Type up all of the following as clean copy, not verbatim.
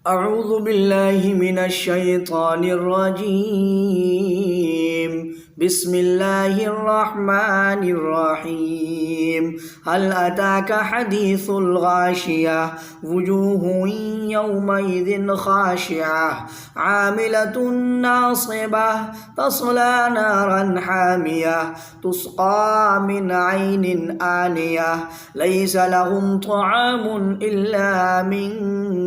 أعوذ بالله من الشيطان الرجيم بسم الله الرحمن الرحيم هل أتاك حديث الغاشية وجوه يومئذ خاشعة عاملة ناصبة تصلى نارا حامية تسقى من عين آنية ليس لهم طعام إلا من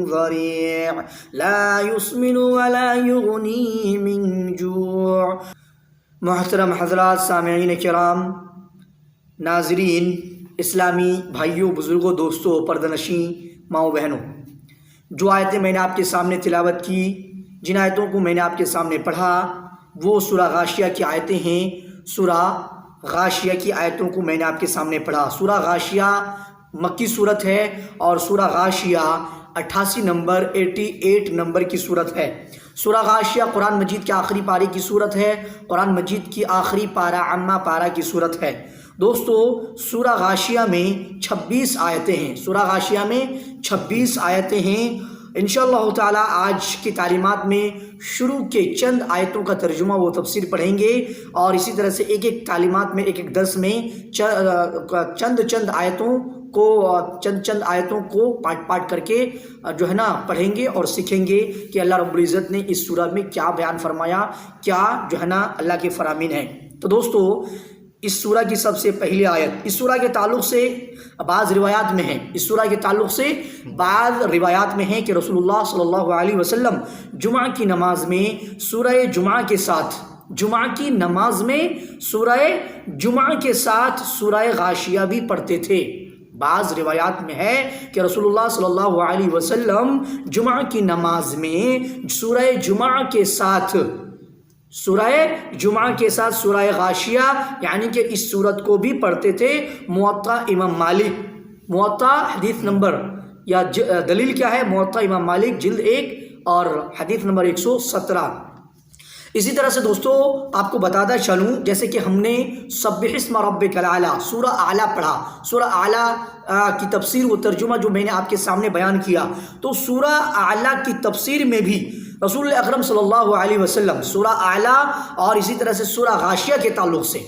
ضريع لا يسمن ولا يغني من جوع۔ محترم حضرات، سامعین کرام، ناظرین، اسلامی بھائیوں، بزرگوں، دوستوں، پردہ نشین ماؤں بہنوں، جو آیتیں میں نے آپ کے سامنے تلاوت کی، جن آیتوں کو میں نے آپ کے سامنے پڑھا، وہ سورہ غاشیہ کی آیتیں ہیں۔ سورہ غاشیہ کی آیتوں کو میں نے آپ کے سامنے پڑھا۔ سورہ غاشیہ مکی صورت ہے اور سورہ غاشیہ 88 نمبر کی صورت ہے۔ سورہ غاشیہ قرآن مجید کے آخری پارے کی صورت ہے، قرآن مجید کی آخری پارہ عامہ پارہ کی صورت ہے۔ دوستو، سورہ غاشیہ میں 26 آیتیں ہیں۔ سورہ غاشیہ میں 26 آیتیں ہیں۔ انشاءاللہ تعالی آج کی تعلیمات میں شروع کے چند آیتوں کا ترجمہ و تفسیر پڑھیں گے، اور اسی طرح سے ایک ایک تعلیمات میں، ایک ایک درس میں چند آیتوں کو پارٹ کر کے جو ہے نا پڑھیں گے اور سیکھیں گے کہ اللہ رب العزت نے اس سورہ میں کیا بیان فرمایا، کیا جو ہے نا اللہ کے فرامین ہیں۔ تو دوستو، اس سورہ کی سب سے پہلی آیت اس سورہ کے تعلق سے بعض روایات میں ہے کہ رسول اللہ صلی اللہ علیہ وسلم جمعہ کی نماز میں سورہ جمعہ کے ساتھ سورہ غاشیہ بھی پڑھتے تھے۔ بعض روایات میں ہے کہ رسول اللہ صلی اللہ علیہ وسلم جمعہ کی نماز میں سورہ جمعہ کے ساتھ سورہ غاشیہ یعنی کہ اس سورت کو بھی پڑھتے تھے۔ موطا حدیث نمبر یا دلیل کیا ہے؟ موطا امام مالک جلد 1 اور حدیث نمبر 117۔ اسی طرح سے دوستو آپ کو بتاتا چلوں، جیسے کہ ہم نے سبح اسم ربک الاعلی سورہ اعلیٰ پڑھا، سورہ اعلیٰ کی تفسیر و ترجمہ جو میں نے آپ کے سامنے بیان کیا، تو سورہ اعلیٰ کی تفسیر میں بھی رسول اکرم صلی اللہ علیہ وسلم سورہ اعلیٰ اور اسی طرح سے سورہ غاشیہ کے تعلق سے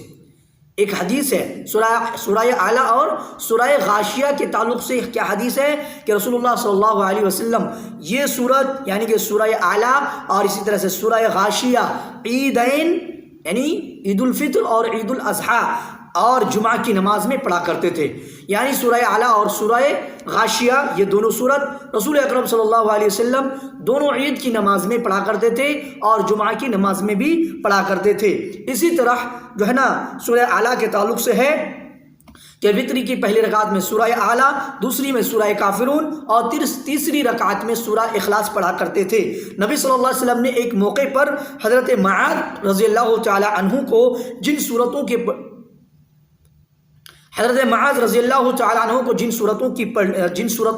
ایک حدیث ہے، سورہ اعلیٰ اور سورہ غاشیہ کے تعلق سے کیا حدیث ہے کہ رسول اللہ صلی اللہ علیہ وسلم یہ سورت یعنی کہ سورہ اعلیٰ اور اسی طرح سے سورہ غاشیہ عیدین یعنی عید الفطر اور عید الاضحیٰ اور جمعہ کی نماز میں پڑھا کرتے تھے۔ یعنی سورہ اعلیٰ اور سورہ غاشیہ یہ دونوں سورت رسول اکرم صلی اللہ علیہ وسلم دونوں عید کی نماز میں پڑھا کرتے تھے اور جمعہ کی نماز میں بھی پڑھا کرتے تھے۔ اسی طرح جو ہے نا سورہ اعلیٰ کے تعلق سے ہے کہ وتری کی پہلی رکعت میں سورہ اعلیٰ، دوسری میں سورہ کافرون اور تیسری رکعت میں سورہ اخلاص پڑھا کرتے تھے۔ نبی صلی اللہ علیہ وسلم نے ایک موقع پر حضرت معاذ رضی اللہ تعالی عنہ کو جن صورتوں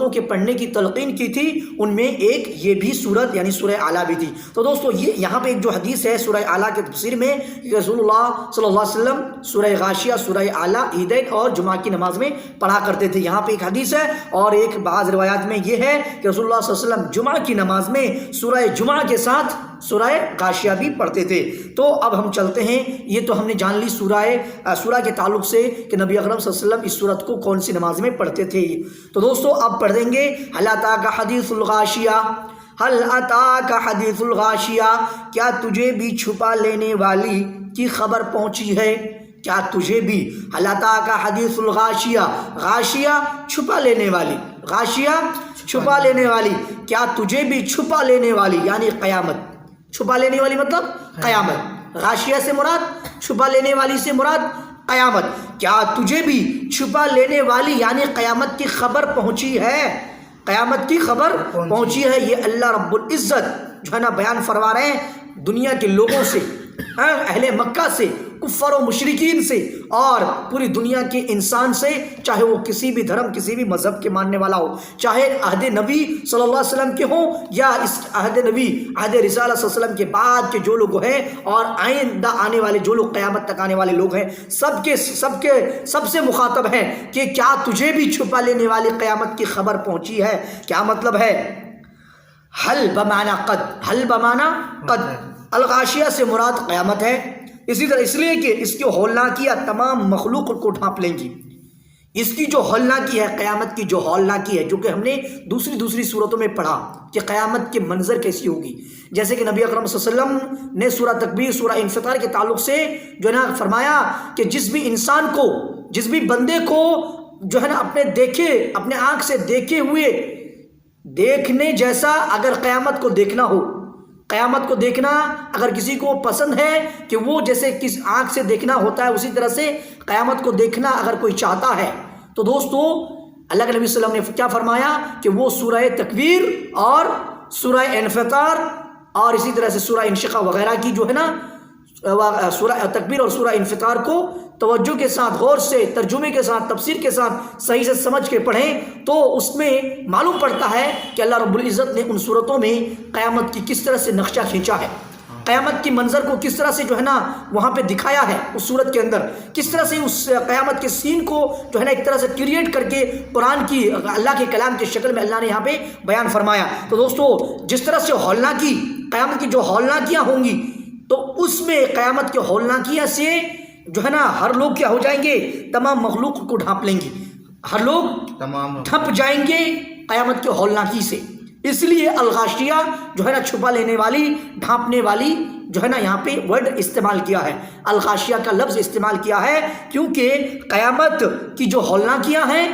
کے پڑھنے کی تلقین کی تھی، ان میں ایک یہ بھی صورت یعنی سورہ اعلیٰ بھی تھی۔ تو دوستو، یہ یہاں پہ ایک جو حدیث ہے سورہ اعلیٰ کے تفسیر میں کہ رسول اللہ صلی اللہ علیہ وسلم سورہ غاشیہ، سورہ اعلیٰ عیدین اور جمعہ کی نماز میں پڑھا کرتے تھے، یہاں پہ ایک حدیث ہے۔ اور ایک بعض روایات میں یہ ہے کہ رسول اللہ صلی اللہ علیہ وسلم جمعہ کی نماز میں سورہ جمعہ کے ساتھ سورہ غاشیہ بھی پڑھتے تھے۔ تو اب ہم چلتے ہیں، یہ تو ہم نے جان لی سورہ کے تعلق سے کہ نبی اکرم صلی اللہ علیہ وسلم اس سورت کو کون سی نماز میں پڑھتے تھے۔ تو دوستو اب پڑھ دیں گے هل اتاک حدیث الغاشیہ، هل اتاک حدیث الغاشیہ، کیا تجھے بھی چھپا لینے والی کی خبر پہنچی ہے؟ کیا تجھے بھی هل اتاک حدیث الغاشیہ، غاشیہ چھپا لینے والی، غاشیہ چھپا لینے والی، کیا تجھے بھی چھپا لینے والی یعنی قیامت، چھپا لینے والی مطلب قیامت، غاشیہ سے مراد چھپا لینے والی سے مراد قیامت، کیا تجھے بھی چھپا لینے والی یعنی قیامت کی خبر پہنچی ہے؟ قیامت کی خبر پہنچی ہے، یہ اللہ رب العزت جو ہے نا بیان فرما رہے ہیں دنیا کے لوگوں سے، اہل مکہ سے، کفار و مشرکین سے اور پوری دنیا کے انسان سے، چاہے وہ کسی بھی دھرم کسی بھی مذہب کے ماننے والا ہو، چاہے عہد نبی صلی اللہ علیہ وسلم کے ہوں یا اس عہد نبی عہد رسالہ صلی اللہ علیہ وسلم کے بعد کے جو لوگ ہیں اور آئندہ آنے والے جو لوگ قیامت تک آنے والے لوگ ہیں، سب سے مخاطب ہے کہ کیا تجھے بھی چھپا لینے والی قیامت کی خبر پہنچی ہے؟ کیا مطلب ہے؟ حل بمعنی قد، حل بمعنی قد، الغاشیہ سے مراد قیامت ہے، اسی طرح اس لیے کہ اس کی ہولناکیاں تمام مخلوق کو ڈھانپ لیں گی۔ اس کی جو ہولناکی ہے، قیامت کی جو ہولناکی ہے، جو کہ ہم نے دوسری صورتوں میں پڑھا کہ قیامت کے منظر کیسی ہوگی، جیسے کہ نبی اکرم صلی اللہ علیہ وسلم نے سورہ تکبیر، سورہ انفطار کے تعلق سے جو ہے نا فرمایا کہ جس بھی انسان کو، جس بھی بندے کو جو ہے نا اپنے آنکھ سے دیکھے ہوئے دیکھنے جیسا اگر قیامت کو دیکھنا ہو، قیامت کو دیکھنا اگر کسی کو پسند ہے کہ وہ جیسے کس آنکھ سے دیکھنا ہوتا ہے، اسی طرح سے قیامت کو دیکھنا اگر کوئی چاہتا ہے تو دوستو اللہ کے نبی صلی اللہ علیہ وسلم نے کیا فرمایا کہ وہ سورہ تکبیر اور سورہ انفطار اور اسی طرح سے سورہ انشقاق وغیرہ کی جو ہے نا سورہ تکبیر اور سورہ انفطار کو توجہ کے ساتھ، غور سے، ترجمے کے ساتھ، تفسیر کے ساتھ صحیح سے سمجھ کے پڑھیں تو اس میں معلوم پڑتا ہے کہ اللہ رب العزت نے ان صورتوں میں قیامت کی کس طرح سے نقشہ کھینچا ہے، قیامت کی منظر کو کس طرح سے جو ہے نا وہاں پہ دکھایا ہے، اس صورت کے اندر کس طرح سے اس قیامت کے سین کو جو ہے نا ایک طرح سے کریٹ کر کے قرآن کی، اللہ کے کلام کی شکل میں اللہ نے یہاں پہ بیان فرمایا۔ تو دوستو جس طرح سے ہولناکی، قیامت کی جو ہولناکیاں ہوں گی تو اس میں قیامت کے ہولناکیاں سے جو ہے نا ہر لوگ کیا ہو جائیں گے، تمام مخلوق کو ڈھانپ لیں گی، ہر لوگ ڈھپ جائیں گے قیامت کے ہولناکی سے۔ اس لیے الغاشیہ جو ہے نا چھپا لینے والی، ڈھانپنے والی جو ہے نا یہاں پہ ورڈ استعمال کیا ہے، الغاشیہ کا لفظ استعمال کیا ہے، کیونکہ قیامت کی جو ہولناکیاں ہیں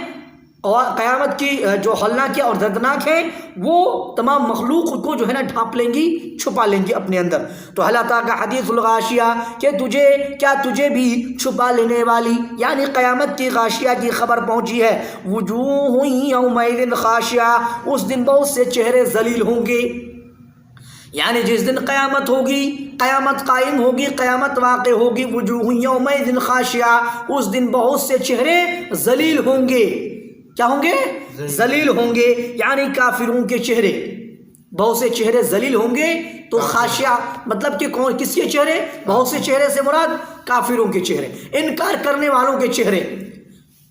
اور قیامت کی جو ہولناکیاں اور دردناک ہیں وہ تمام مخلوق کو جو ہے نا ڈھانپ لیں گی، چھپا لیں گی اپنے اندر۔ تو اللہ تعالیٰ کا حدیث الغاشیہ کہ تجھے بھی چھپا لینے والی یعنی قیامت کی غاشیہ کی خبر پہنچی ہے۔ وجوہ یومئذ خاشعہ، اس دن بہت سے چہرے ذلیل ہوں گے، یعنی جس دن قیامت ہوگی، قیامت قائم ہوگی، قیامت واقع ہوگی، وجوہ یومئذ خاشعہ، اس دن بہت سے چہرے ذلیل ہوں گے۔ کیا ہوں گے؟ ذلیل ہوں گے، یعنی کافروں کے چہرے، بہت سے چہرے ذلیل ہوں گے۔ تو خاشعہ مطلب کہ کس کے چہرے؟ بہت سے چہرے سے مراد کافروں کے چہرے، انکار کرنے والوں کے چہرے،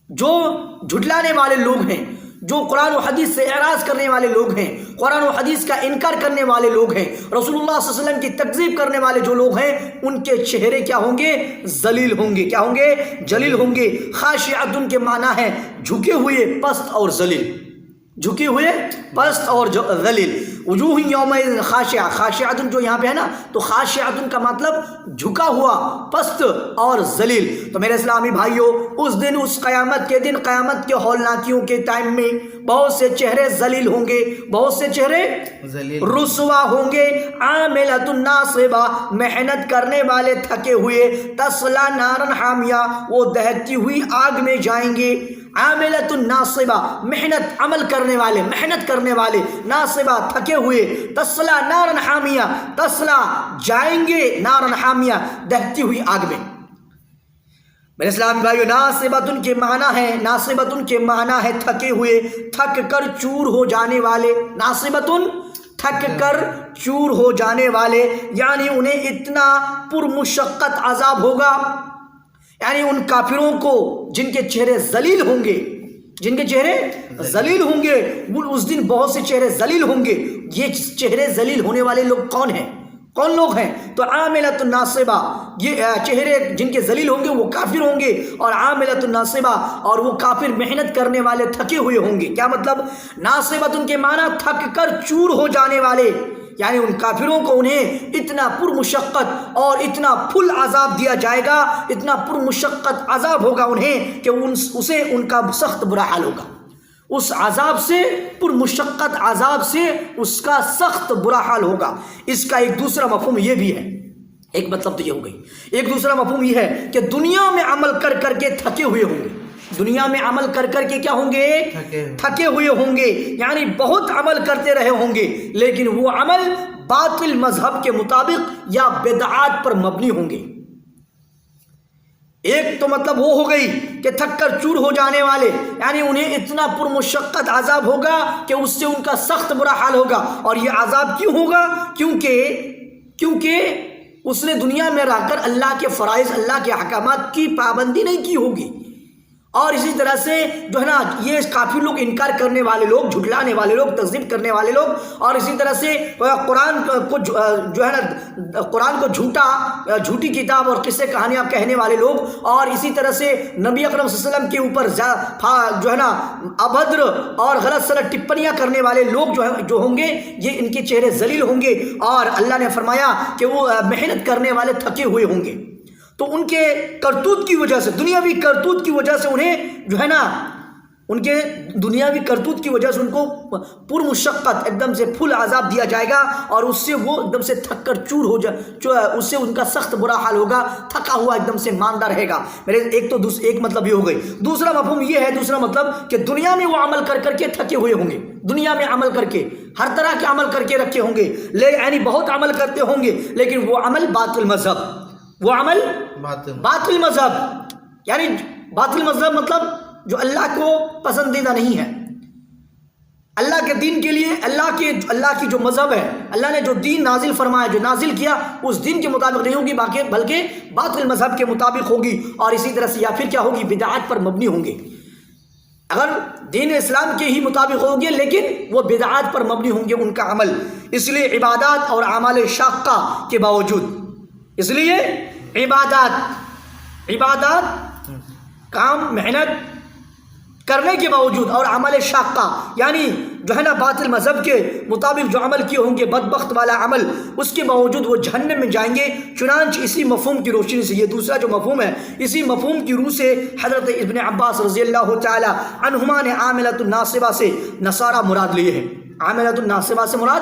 جو جھٹلانے والے لوگ ہیں، جو قرآن و حدیث سے اعراض کرنے والے لوگ ہیں، قرآن و حدیث کا انکار کرنے والے لوگ ہیں، رسول اللہ صلی اللہ علیہ وسلم کی تکذیب کرنے والے جو لوگ ہیں، ان کے چہرے کیا ہوں گے؟ ذلیل ہوں گے۔ کیا ہوں گے؟ جلیل ہوں گے۔ خاشعۃ کے معنی ہے جھکے ہوئے، پست اور ذلیل، جھکے ہوئے، پست اور ذلیل۔ وجوہ یومئذ خاشعہ، خاشعۃ جو یہاں پہ ہے نا تو خاشعۃ کا مطلب جھکا ہوا، پست اور ذلیل۔ تو میرے اسلامی بھائیوں اس دن، اس قیامت کے دن، قیامت کے ہولناکیوں کے ٹائم میں بہت سے چہرے ذلیل ہوں گے، بہت سے چہرے رسوا ہوں گے۔ عاملۃ ناصبہ، محنت کرنے والے تھکے ہوئے، تصلی نارا حامیہ، وہ دہتی ہوئی آگ میں جائیں گے۔ عاملۃ ناصبہ، محنت، عمل کرنے والے، محنت کرنے والے، ناصبہ تھکے ہوئے، تصلی نارا حامیہ، تصلی جائیں گے نارا حامیہ، دہتی ہوئی آگ میں۔ میرے اسلامی بھائیو ناصبۃ کے معنی ہے، ناصبۃ کے معنی ہے تھکے ہوئے، تھک کر چور ہو جانے والے، ناصبۃ تھک کر چور ہو جانے والے، یعنی انہیں اتنا پرمشقت عذاب ہوگا، یعنی ان کافروں کو جن کے چہرے ذلیل ہوں گے، جن کے چہرے ذلیل ہوں گے، اس دن بہت سے چہرے ذلیل ہوں گے۔ یہ چہرے ذلیل ہونے والے لوگ کون ہیں؟ کون لوگ ہیں؟ تو عاملۃ ناصبہ، یہ چہرے جن کے ذلیل ہوں گے وہ کافر ہوں گے، اور عاملۃ ناصبہ، اور وہ کافر محنت کرنے والے تھکے ہوئے ہوں گے۔ کیا مطلب؟ ناصبۃ کے معنی تھک کر چور ہو جانے والے، یعنی ان کافروں کو انہیں اتنا پرمشقت اور اتنا فل عذاب دیا جائے گا، اتنا پرمشقت عذاب ہوگا انہیں کہ اسے ان کا سخت برا حال ہوگا، اس عذاب سے، پرمشقت عذاب سے اس کا سخت برا حال ہوگا۔ اس کا ایک دوسرا مفہوم یہ بھی ہے، ایک مطلب تو یہ ہو گئی، ایک دوسرا مفہوم یہ ہے کہ دنیا میں عمل کر کر کے تھکے ہوئے ہوں گے، دنیا میں عمل کر کر کے کیا ہوں گے؟ تھکے ہوئے ہوں گے، یعنی بہت عمل کرتے رہے ہوں گے، لیکن وہ عمل باطل مذہب کے مطابق یا بدعات پر مبنی ہوں گے۔ ایک تو مطلب وہ ہو گئی کہ تھک کر چور ہو جانے والے، یعنی انہیں اتنا پرمشقت عذاب ہوگا کہ اس سے ان کا سخت برا حال ہوگا۔ اور یہ عذاب کیوں ہوگا؟ کیونکہ اس نے دنیا میں رہ کر اللہ کے فرائض، اللہ کے احکامات کی پابندی نہیں کی ہوگی، اور اسی طرح سے جو ہے نا یہ کافی لوگ انکار کرنے والے لوگ، جھٹلانے والے لوگ، تکذیب کرنے والے لوگ، اور اسی طرح سے قرآن کو جو ہے نا قرآن کو جھوٹی کتاب اور قصے کہانیاں کہنے والے لوگ، اور اسی طرح سے نبی اکرم صلی اللہ علیہ وسلم کے اوپر جو ہے نا ابھدر اور غلط سلط ٹپڑیاں کرنے والے لوگ جو ہوں گے یہ ان کے چہرے ذلیل ہوں گے، اور اللہ نے فرمایا کہ وہ محنت کرنے والے تھکے ہوئے ہوں گے۔ تو ان کے کرتوت کی وجہ سے، دنیاوی کرتوت کی وجہ سے انہیں جو ہے نا ان کے دنیاوی کرتوت کی وجہ سے ان کو پر مشقت ایک دم سے فل عذاب دیا جائے گا، اور اس سے وہ ایک دم سے تھک کر چور ہو جائے، اس سے ان کا سخت برا حال ہوگا، تھکا ہوا ایک دم سے ماندہ رہے گا۔ میرے ایک مطلب یہ ہو گئی۔ دوسرا مفہوم یہ ہے، دوسرا مطلب کہ دنیا میں وہ عمل کر کے تھکے ہوئے ہوں گے، دنیا میں عمل کر کے ہر طرح کے عمل کر کے رکھے ہوں گے، یعنی بہت عمل کرتے ہوں گے، لیکن وہ عمل باطل مذہب، وہ عمل باطل مذہب، یعنی باطل مذہب مطلب جو اللہ کو پسندیدہ نہیں ہے، اللہ کے دین کے لیے اللہ کی جو مذہب ہے، اللہ نے جو دین نازل فرمایا، جو نازل کیا، اس دین کے مطابق نہیں ہوگی، بلکہ باطل مذہب کے مطابق ہوگی، اور اسی طرح سے یا پھر کیا ہوگی، بدعات پر مبنی ہوں گے۔ اگر دین اسلام کے ہی مطابق ہوں گے لیکن وہ بدعات پر مبنی ہوں گے ان کا عمل، اس لیے عبادات اور اعمال شاقہ کے باوجود، اس لیے عبادات کام محنت کرنے کے باوجود اور عمل شاقہ یعنی جو ہے نا باطل مذہب کے مطابق جو عمل کیے ہوں گے، بدبخت والا عمل، اس کے باوجود وہ جہنم میں جائیں گے۔ چنانچہ اسی مفہوم کی روشنی سے، یہ دوسرا جو مفہوم ہے، اسی مفہوم کی روح سے حضرت ابن عباس رضی اللہ تعالی عنہما نے عاملۃ الناصبہ سے نصارہ مراد لیے ہیں، عاملۃ الناصبہ سے مراد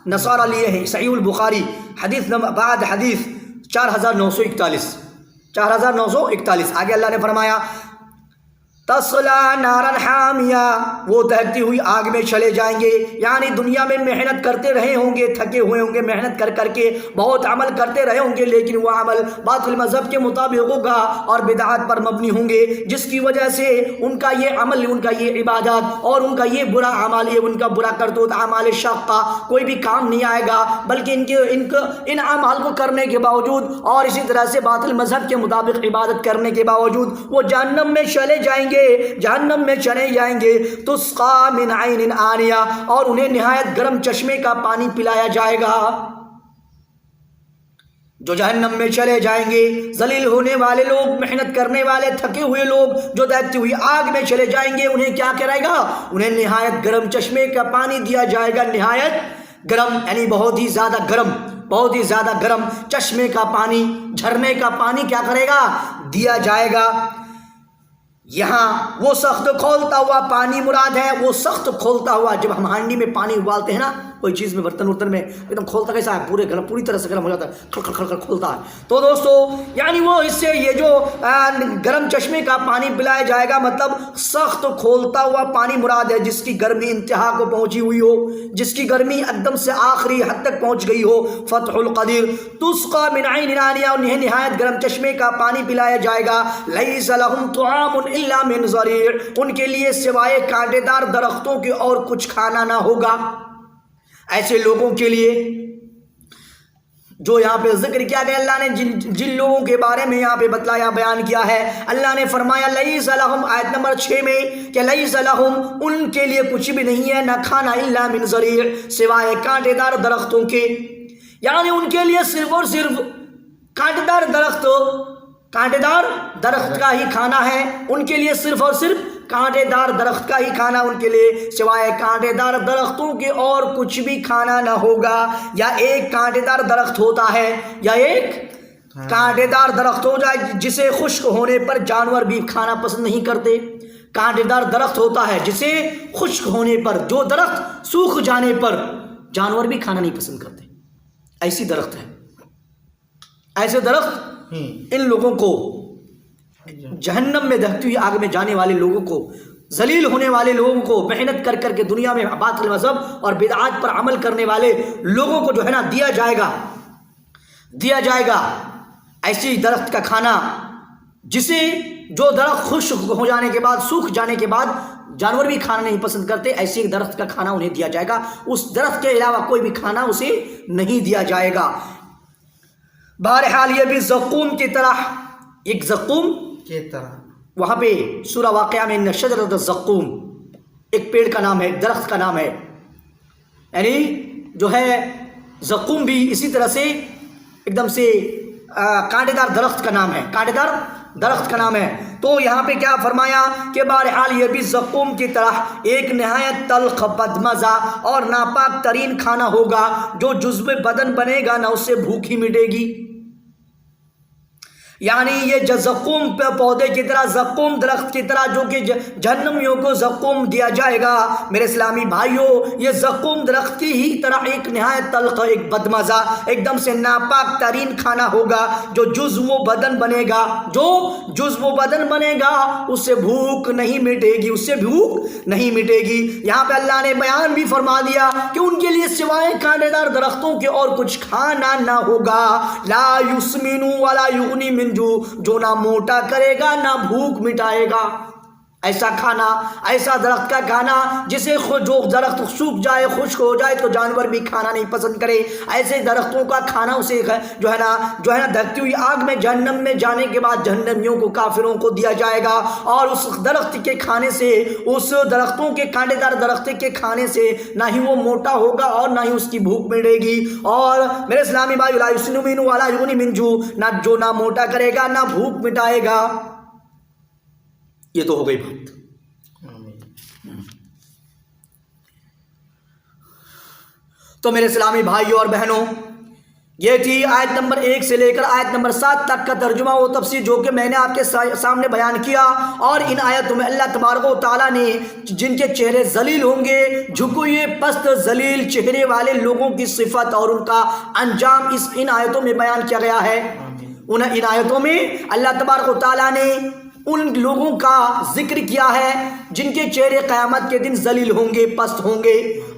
نصارہ لیے ہیں۔ صحیح البخاری حدیث نمبر بعد حدیث 4941 آگے اللہ نے فرمایا تَصْلَىٰ نَارًا حَامِيَةً، وہ دہکتی ہوئی آگ میں چلے جائیں گے، یعنی دنیا میں محنت کرتے رہے ہوں گے، تھکے ہوئے ہوں گے، محنت کر کے بہت عمل کرتے رہے ہوں گے، لیکن وہ عمل باطل مذہب کے مطابق ہوگا اور بدعات پر مبنی ہوں گے، جس کی وجہ سے ان کا یہ عمل، ان کا یہ عبادات اور ان کا یہ برا عمل، یہ ان کا برا کرتوت اعمال شاقہ کوئی بھی کام نہیں آئے گا، بلکہ ان اعمال کو کرنے کے باوجود اور اسی طرح سے باطل مذہب کے مطابق عبادت کرنے کے باوجود وہ جہنم میں چلے جائیں گے، جہنم میں چلے جائیں گے۔ تسقى من عین آنیہ، اور انہیں نہایت گرم چشمے کا پانی پلایا جائے گا۔ جو جہنم میں چلے جائیں گے، ذلیل ہونے والے لوگ، محنت کرنے والے تھکے ہوئے لوگ جو دہکتی ہوئی آگ میں چلے جائیں گے، انہیں کیا کرے گا؟ انہیں نہایت گرم چشمے کا پانی دیا جائے گا، نہایت گرم یعنی بہت ہی زیادہ گرم چشمے کا پانی، جھرنے کا پانی کیا کرے گا؟ دیا جائے گا۔ یہاں وہ سخت کھولتا ہوا پانی مراد ہے، وہ سخت کھولتا ہوا، جب ہم ہانڈی میں پانی ابالتے ہیں نا، کوئی چیز میں برتن میں ایک دم کھولتا کیسا ہے، پوری طرح سے گرم ہو جاتا ہے، کھل کھولتا ہے۔ تو دوستو یعنی وہ اس سے یہ جو گرم چشمے کا پانی پلایا جائے گا، مطلب سخت کھولتا ہوا پانی مراد ہے، جس کی گرمی انتہا کو پہنچی ہوئی ہو، جس کی گرمی ایک دم سے آخری حد تک پہنچ گئی ہو۔ فتح القدیر تسقى من عین آنیہ، انہیں نہایت گرم چشمے کا پانی پلایا جائے گا۔ لیس لہم طعام الا من ضریع، ان کے لیے سوائے کانٹے دار درختوں کے اور کچھ کھانا نہ ہوگا۔ ایسے لوگوں کے لیے جو یہاں پہ ذکر کیا گیا، اللہ نے جن لوگوں کے بارے میں یہاں پہ بتلایا، بیان کیا ہے، اللہ نے فرمایا لیس لہم، آیت نمبر 6 میں کہ لیس لہم، ان کے لیے کچھ بھی نہیں ہے، نہ کھانا، الا من ضریع، سوائے کانٹے دار درختوں کے، یعنی ان کے لیے صرف اور صرف کانٹے دار درخت کا ہی کھانا ہے، ان کے لیے صرف اور صرف کانٹے دار درخت کا ہی کھانا، ان کے لیے سوائے کانٹے دار درختوں کے اور کچھ بھی کھانا نہ ہوگا۔ یا ایک کانٹے دار درخت ہوتا ہے، یا ایک کانٹے دار درخت ہو جائے جسے خشک ہونے پر جانور بھی کھانا پسند نہیں کرتے۔ کانٹے دار درخت ہوتا ہے جسے خشک ہونے پر، جو درخت سوکھ جانے پر جانور بھی کھانا نہیں پسند کرتے، ایسی درخت ہے۔ ایسے درخت ان لوگوں کو، جہنم میں دہکتی ہوئی آگ میں جانے والے لوگوں کو، ذلیل ہونے والے لوگوں کو، محنت کر کے دنیا میں باطل مذہب اور بدعات پر عمل کرنے والے لوگوں کو جو ہے نا دیا جائے گا ایسی درخت کا کھانا، جسے جو درخت خشک ہو جانے کے بعد، سوکھ جانے کے بعد جانور بھی کھانا نہیں پسند کرتے، ایسے ایک درخت کا کھانا انہیں دیا جائے گا، اس درخت کے علاوہ کوئی بھی کھانا اسے نہیں دیا جائے گا۔ بہرحال یہ بھی زقوم کی طرح، ایک زقوم وہاں پہ سورہ واقعہ میں ان شجرۃ الزقوم ایک پیڑ کا نام ہے، ایک درخت کا نام ہے، یعنی جو ہے زقوم بھی اسی طرح سے ایک دم سے کانٹے دار درخت کا نام ہے، کانٹے دار درخت کا نام ہے۔ تو یہاں پہ کیا فرمایا کہ بہرحال یہ بھی زقوم کی طرح ایک نہایت تلخ بدمزہ اور ناپاک ترین کھانا ہوگا، جو جزو بدن بنے گا نہ اس سے بھوک ہی مٹے گی۔ یعنی یہ زقوم پودے کی طرح، زقوم درخت کی طرح جو کہ جہنمیوں کو زقوم دیا جائے گا، میرے اسلامی بھائیوں یہ زقوم درخت کی ہی طرح ایک نہایت تلخ، ایک بدمزہ، ایک دم سے ناپاک ترین کھانا ہوگا، جو جزو بدن بنے گا، جو جزو بدن بنے گا اس سے بھوک نہیں مٹے گی، اس سے بھوک نہیں مٹے گی۔ یہاں پہ اللہ نے بیان بھی فرما دیا کہ ان کے لیے سوائے کانٹے دار درختوں کے اور کچھ کھانا نہ ہوگا، لا یسمن ولا یغنی من جو نہ موٹا کرے گا نہ بھوک مٹائے گا۔ ایسا کھانا، ایسا درخت کا کھانا جسے جو درخت سوکھ جائے، خشک ہو جائے تو جانور بھی کھانا نہیں پسند کرے، ایسے درختوں کا کھانا اسے جو ہے نا دھکتی ہوئی آگ میں جہنم میں جانے کے بعد جہنمیوں کو، کافروں کو دیا جائے گا۔ اور اس درخت کے کھانے سے، اس درختوں کے کانٹے دار درخت کے کھانے سے نہ ہی وہ موٹا ہوگا اور نہ ہی اس کی بھوک مٹے گی۔ اور میرے اسلامی بھائی لا یسمن ولا یغنی من جوع، جو نہ موٹا کرے گا نہ بھوک مٹائے گا۔ یہ تو ہو گئی بات۔ تو میرے اسلامی بھائیوں اور بہنوں، یہ تھی آیت نمبر 1 سے لے کر آیت نمبر 7 تک کا ترجمہ و تفسیر جو کہ میں نے آپ کے سامنے بیان کیا۔ اور ان آیتوں میں اللہ تبارک و تعالیٰ نے جن کے چہرے ذلیل ہوں گے، جھکے ہوئے پست ذلیل چہرے والے لوگوں کی صفت اور ان کا انجام ان آیتوں میں بیان کیا گیا ہے۔ ان آیتوں میں اللہ تبارک و تعالیٰ نے ان لوگوں کا ذکر کیا ہے جن کے چہرے قیامت کے دن ذلیل ہوں گے، پست ہوں گے،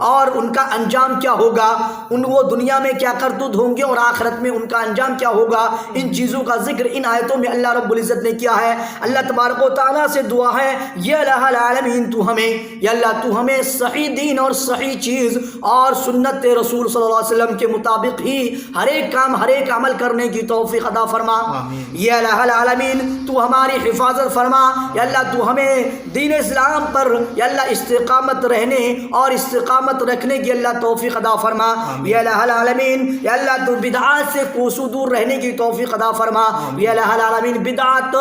اور ان کا انجام کیا ہوگا، وہ دنیا میں کیا کرتوت ہوں گے اور آخرت میں ان کا انجام کیا ہوگا۔ ان چیزوں کا ذکر ان آیتوں میں اللہ رب العزت نے کیا ہے۔ اللہ تبارک و تعالیٰ سے دعا ہے، یا الہ العالمین یا اللہ تو ہمیں صحیح دین اور صحیح چیز اور سنت رسول صلی اللہ علیہ وسلم کے مطابق ہی ہر ایک کام، ہر ایک عمل کرنے کی توفیق عطا فرما۔ یا الہ العالمین تو ہماری حفاظت فرما، یا اللہ تو ہمیں دین اسلام پر یا اللہ استقامت رہنے اور استقامت رکھنے کی اللہ توفیق عطا فرما۔ یا الہ العالمین یا اللہ تو بدعات سے کوسوں دور رہنے کی توفیق عطا فرما۔ یا الہ العالمین بدعت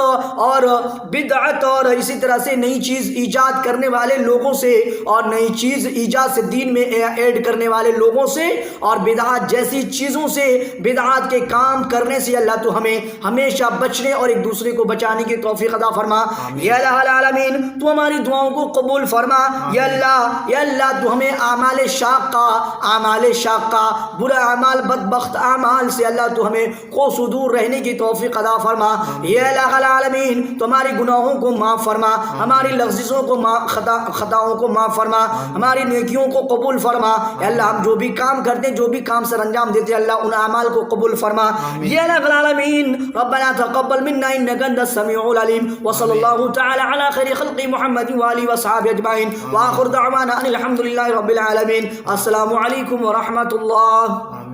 اور اسی طرح سے نئی چیز ایجاد کرنے والے لوگوں سے اور نئی چیز ایجاد سے دین میں ایڈ کرنے والے لوگوں سے اور بدعات جیسی چیزوں سے، بدعات کے کام کرنے سے اللہ تو ہمیں ہمیشہ بچنے اور ایک دوسرے کو بچانے کی توفیق عطا فرما۔ یا الہ العالمین تو ہماری دعاؤں کو قبول فرما۔ یا اللہ تو ہمیں اعمال شاقہ، برے اعمال، بدبخت اعمال سے اللہ تو ہمیں کوسوں دور رہنے کی توفیق عطا فرما۔ یا الہ العالمین تو ہماری گناہوں کو معاف فرما، ہماری لغزشوں کو، خطاؤں کو معاف فرما، ہماری نیکیوں کو قبول فرما۔ یا اللہ ہم جو بھی کام کرتے ہیں، جو بھی کام سر انجام دیتے ہیں، اللہ ان اعمال کو قبول فرما۔ یا الہ العالمین ربنا تقبل منا انک انت السمیع العلیم، وصلی اللہ تعالی علی خیر خلق محمد وآلہ وصحبہ اجمعین، وآخر دعوانا ان الحمد للہ رب العالمین۔ السلام علیکم ورحمۃ اللہ۔